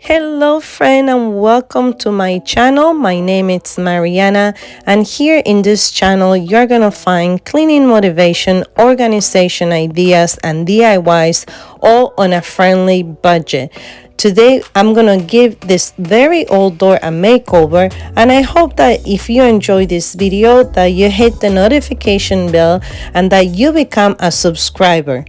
Hello friend and welcome to my channel. My name is Mariana and here in this channel you're gonna find cleaning motivation, organization ideas and DIYs all on a friendly budget. Today I'm gonna give this very old door a makeover, and I hope that if you enjoy this video that you hit the notification bell and that you become a subscriber.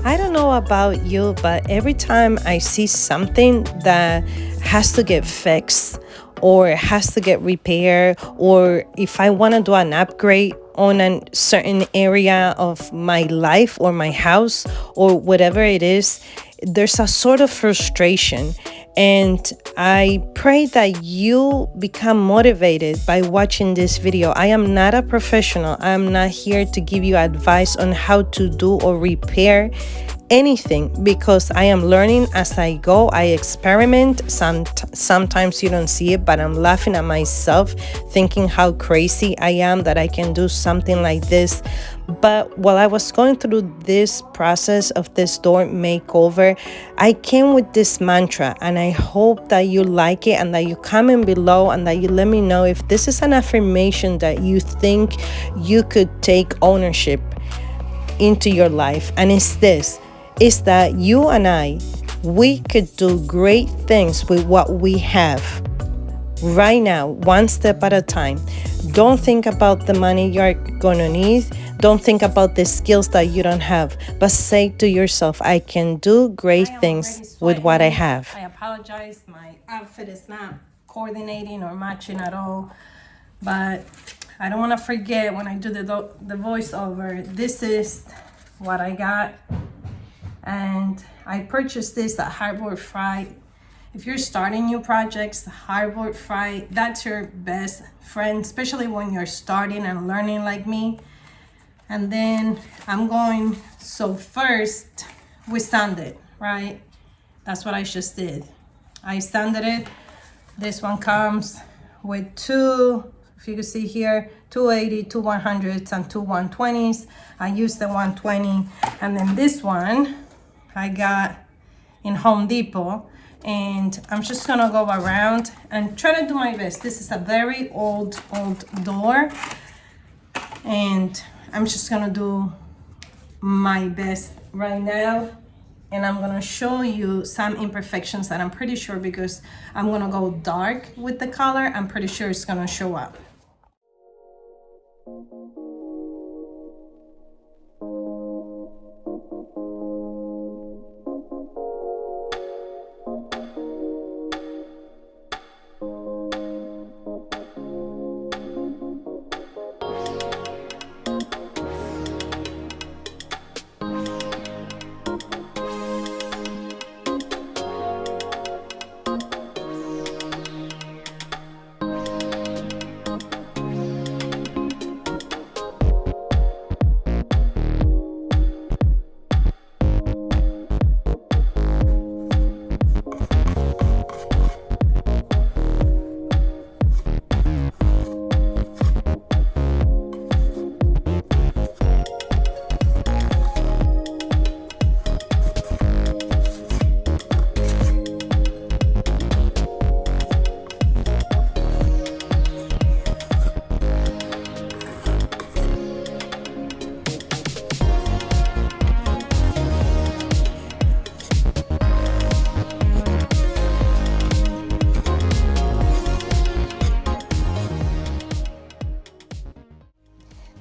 I don't know about you, but every time I see something that has to get fixed or has to get repaired, or if I want to do an upgrade on a certain area of my life or my house or whatever it is, there's a sort of frustration. And I pray that you become motivated by watching this video. I am not a professional. I am not here to give you advice on how to do or repair anything, because I am learning as I go. I experiment. Sometimes you don't see it, but I'm laughing at myself, thinking how crazy I am that I can do something like this. But while I was going through this process of this door makeover, I came with this mantra, and I hope that you like it and that you comment below and that you let me know if this is an affirmation that you think you could take ownership into your life. And it's this, is that you and we could do great things with what we have right now, one step at a time. Don't think about the money you're gonna need. Don't think about the skills that you don't have, but say to yourself, I can do great things with what I have. I apologize, my outfit is not coordinating or matching at all, but I don't want to forget when I do the voiceover. This is what I got, and I purchased this at Hardboard Fright. If you're starting new projects, Hardboard Fright, that's your best friend, especially when you're starting and learning like me. And then so first we sanded, right? That's what I just did. I sanded it. This one comes with two, if you can see here, 280, 2 100s and 2 120s. I used the 120. And then this one I got in Home Depot. And I'm just gonna go around and try to do my best. This is a very old door, and I'm just gonna do my best right now. And I'm gonna show you some imperfections that I'm pretty sure, because I'm gonna go dark with the color, I'm pretty sure it's gonna show up.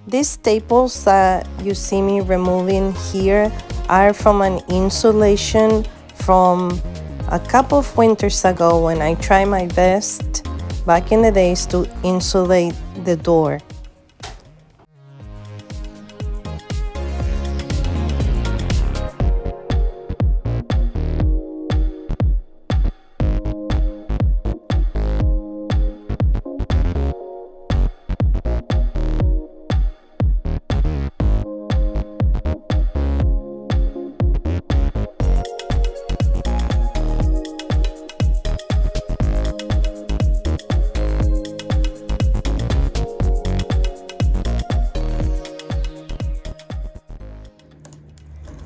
These staples that you see me removing here are from an insulation from a couple of winters ago, when I tried my best back in the days to insulate the door.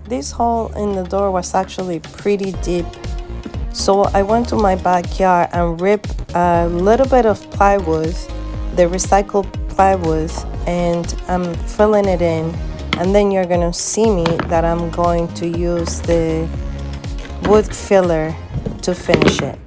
This hole in the door was actually pretty deep. So I went to my backyard and ripped a little bit of plywood, the recycled plywood, and I'm filling it in. And then you're gonna see me that I'm going to use the wood filler to finish it.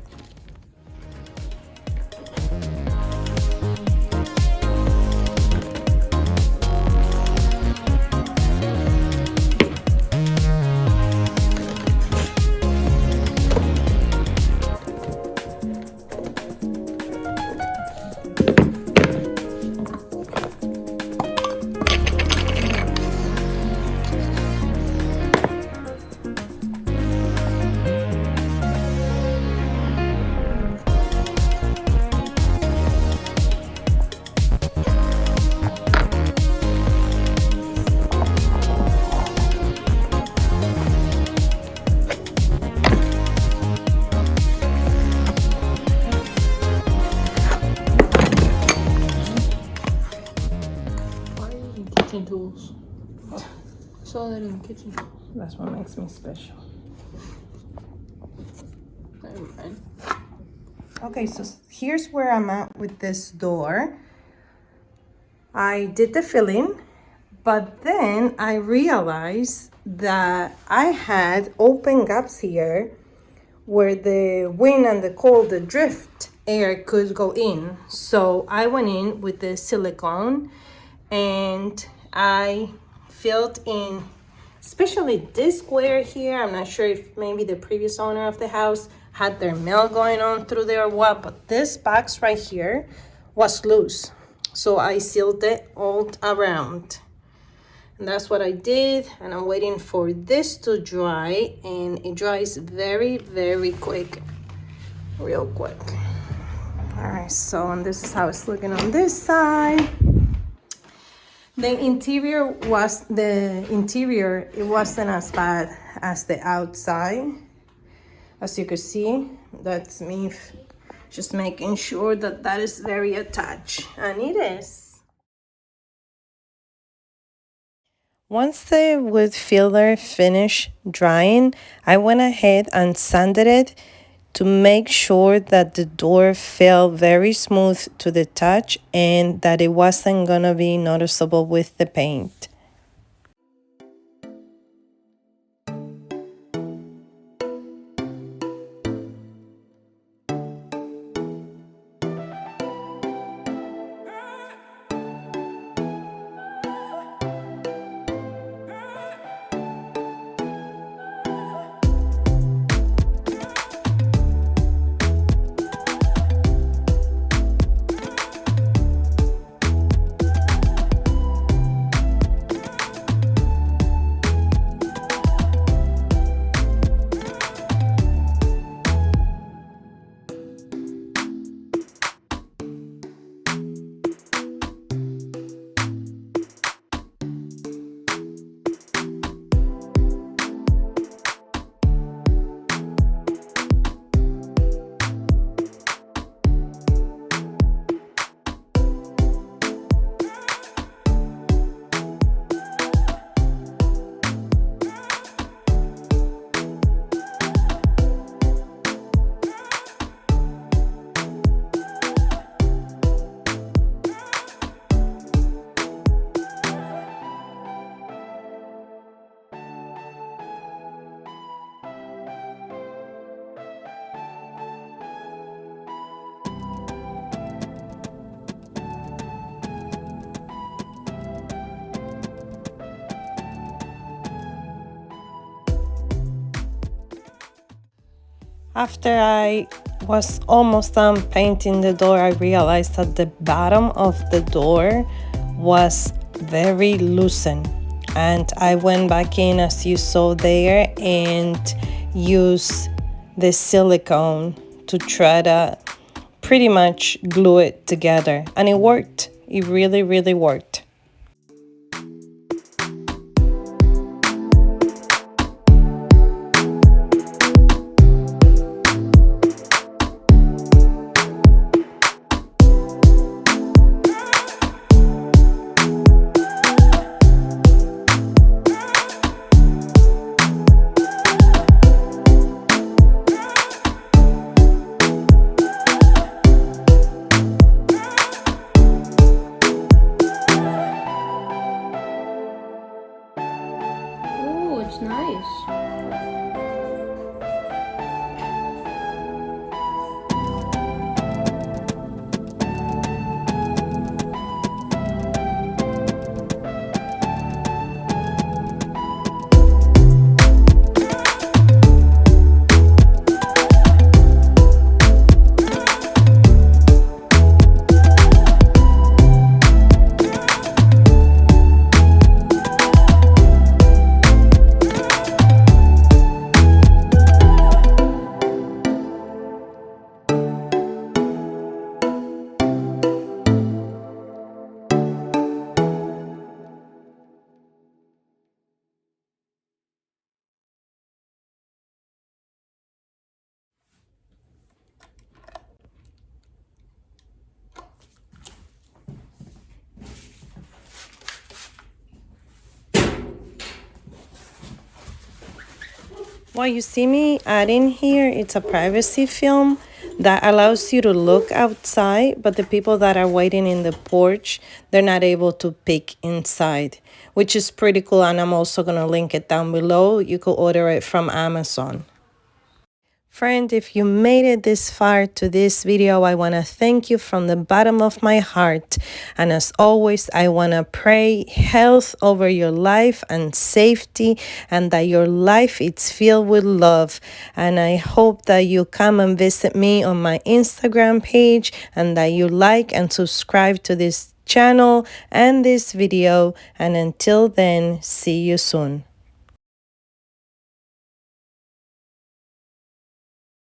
Kitchen tools. I saw that in the kitchen. That's what makes me special. Never mind. Okay, so here's where I'm at with this door. I did the filling, but then I realized that I had open gaps here where the wind and the cold, the drift air could go in. So I went in with the silicone and I filled in, especially this square here. I'm not sure if maybe the previous owner of the house had their mail going on through there or what, but this box right here was loose. So I sealed it all around. And that's what I did. And I'm waiting for this to dry, and it dries very, very quick, real quick. All right, so and this is how it's looking on this side. The interior, it wasn't as bad as the outside. As you can see, that's me just making sure that that is very attached, and it is. Once the wood filler finished drying, I went ahead and sanded it to make sure that the door felt very smooth to the touch and that it wasn't gonna be noticeable with the paint. After I was almost done painting the door, I realized that the bottom of the door was very loosened. And I went back in, as you saw there, and used the silicone to try to pretty much glue it together. And it worked. It really, really worked. It's nice. What you see me adding here, it's a privacy film that allows you to look outside, but the people that are waiting in the porch, they're not able to peek inside, which is pretty cool. And I'm also going to link it down below. You could order it from Amazon. Friend, if you made it this far to this video, I want to thank you from the bottom of my heart. And as always, I want to pray health over your life and safety, and that your life is filled with love. And I hope that you come and visit me on my Instagram page, and that you like and subscribe to this channel and this video. And until then, see you soon.